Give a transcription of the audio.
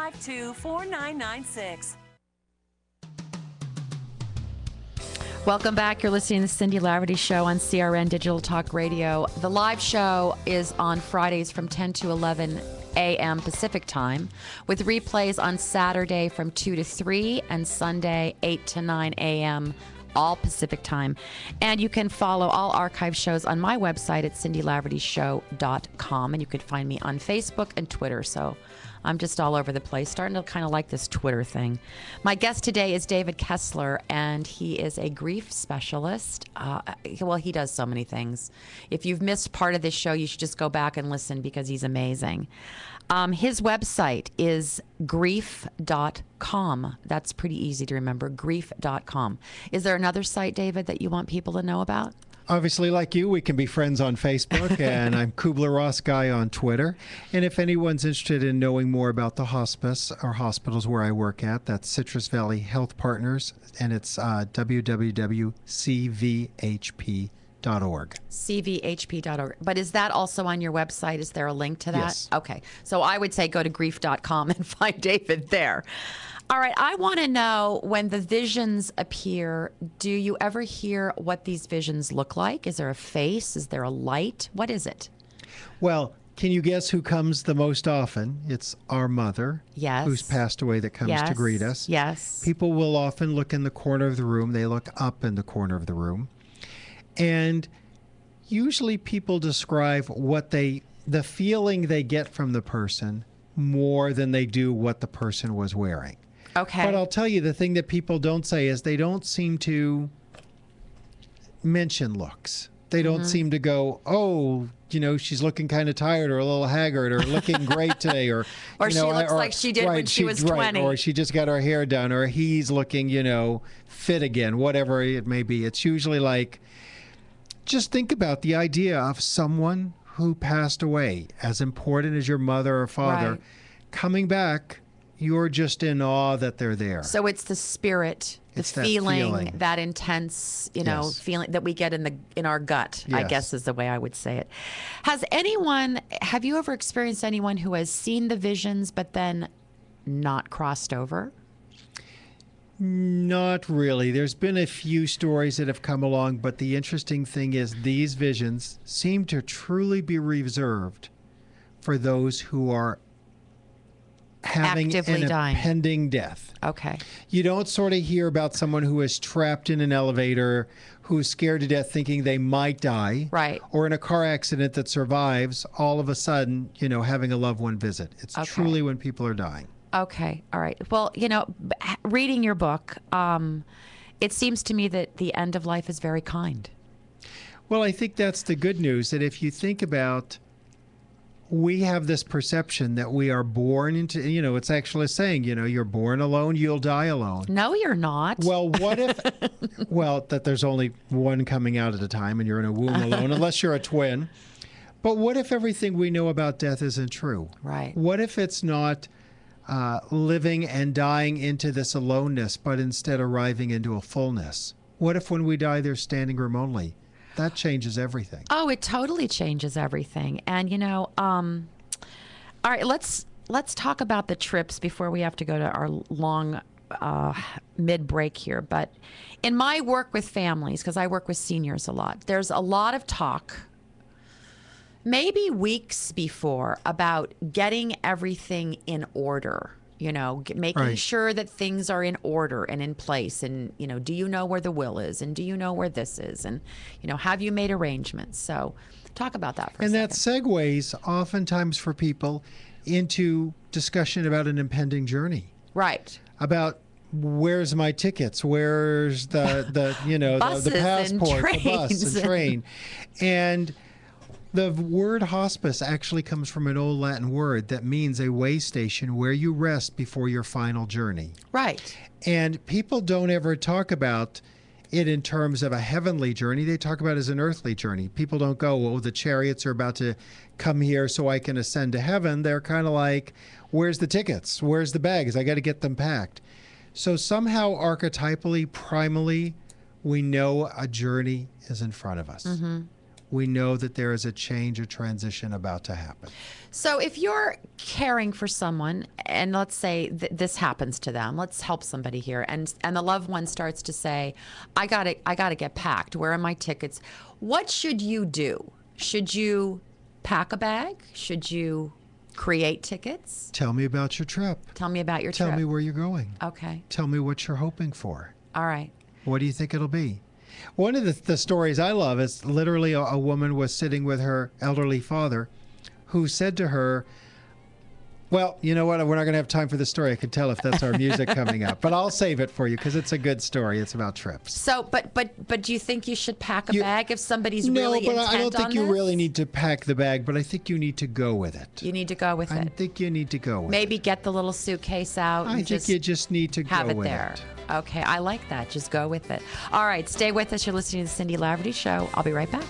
4996. Welcome back. You're listening to the Cindy Laverty Show on CRN Digital Talk Radio. The live show is on Fridays from 10 to 11 a.m. Pacific Time, with replays on Saturday from 2 to 3 and Sunday 8 to 9 a.m. all Pacific Time. And you can follow all archive shows on my website at cindylavertyshow.com. And you can find me on Facebook and Twitter. So I'm just all over the place, starting to kind of like this Twitter thing. My guest today is David Kessler, and he is a grief specialist. Well, he does so many things. If you've missed part of this show, you should just go back and listen because he's amazing. His website is grief.com. That's pretty easy to remember, grief.com. Is there another site, David, that you want people to know about? Obviously, like you, we can be friends on Facebook, and I'm Kubler-Ross Guy on Twitter. And if anyone's interested in knowing more about the hospice or hospitals where I work at, that's Citrus Valley Health Partners, and it's www.cvhp.org. cvhp.org. But is that also on your website? Is there a link to that? Yes. Okay. So I would say go to grief.com and find David there. All right. I want to know, when the visions appear, do you ever hear what these visions look like? Is there a face? Is there a light? What is it? Well, can you guess who comes the most often? It's our mother, Yes. who's passed away, that comes to greet us. Yes. People will often look in the corner of the room. They look up in the corner of the room. And usually people describe the feeling they get from the person more than they do what the person was wearing. Okay. But I'll tell you, the thing that people don't say is they don't seem to mention looks. They don't seem to go, oh, she's looking kind of tired or a little haggard or looking great today. Or Or she looks like she did when she was 20. Or she just got her hair done, or he's looking, fit again, whatever it may be. It's usually like, just think about the idea of someone who passed away, as important as your mother or father, Right. coming back. You're just in awe that they're there. So it's the spirit, It's the that feeling. that intense, Yes. feeling that we get in our gut, I Yes. guess is the way I would say it. Have you ever experienced anyone who has seen the visions but then not crossed over? Not really. There's been a few stories that have come along, but the interesting thing is these visions seem to truly be reserved for those who are having Actively an dying. impending death. Okay. You don't sort of hear about someone who is trapped in an elevator, who's scared to death thinking they might die. Right. Or in a car accident that survives, all of a sudden, having a loved one visit. It's Okay. truly when people are dying. Okay. All right. Well, reading your book, it seems to me that the end of life is very kind. Well, I think that's the good news, that if you think about, we have this perception that we are born into, it's actually saying, you're born alone, you'll die alone. No, you're not. Well, what if, that there's only one coming out at a time and you're in a womb alone, unless you're a twin. But what if everything we know about death isn't true? Right. What if it's not living and dying into this aloneness, but instead arriving into a fullness? What if when we die, there's standing room only? That changes everything. Oh, it totally changes everything. And all right, let's talk about the trips before we have to go to our long mid-break here. But in my work with families, because I work with seniors a lot, there's a lot of talk, maybe weeks before, about getting everything in order. Making Right. sure that things are in order and in place. And, do you know where the will is? And do you know where this is? And, have you made arrangements? So talk about that for a And second. that segues oftentimes for people into discussion about an impending journey. Right. About where's my tickets? Where's the Buses the and passport, the bus trains. and train. And the word hospice actually comes from an old Latin word that means a way station where you rest before your final journey. Right. And people don't ever talk about it in terms of a heavenly journey. They talk about it as an earthly journey. People don't go, well, the chariots are about to come here so I can ascend to heaven. They're kind of like, where's the tickets? Where's the bags? I got to get them packed. So somehow archetypally, primally, we know a journey is in front of us. we know that there is a change, a transition about to happen. So if you're caring for someone, and let's say this happens to them, let's help somebody here, and the loved one starts to say, I gotta get packed. Where are my tickets? What should you do? Should you pack a bag? Should you create tickets? Tell me about your trip. Tell me about your trip. Tell me where you're going. Okay. Tell me what you're hoping for. All right. What do you think it'll be? One of the stories I love is literally a woman was sitting with her elderly father who said to her, well, you know what? We're not going to have time for the story. I can tell if that's our music coming up, but I'll save it for you because it's a good story. It's about trips. So, but do you think you should pack a bag if somebody's really intent on this? No, but I don't think you really need to pack the bag, but I think you need to go with it. You need to go with it. I think you need to go with it. Maybe get the little suitcase out. I think you just need to have go it with there. it. Okay, I like that. Just go with it. All right, stay with us. You're listening to the Cindy Laverty Show. I'll be right back.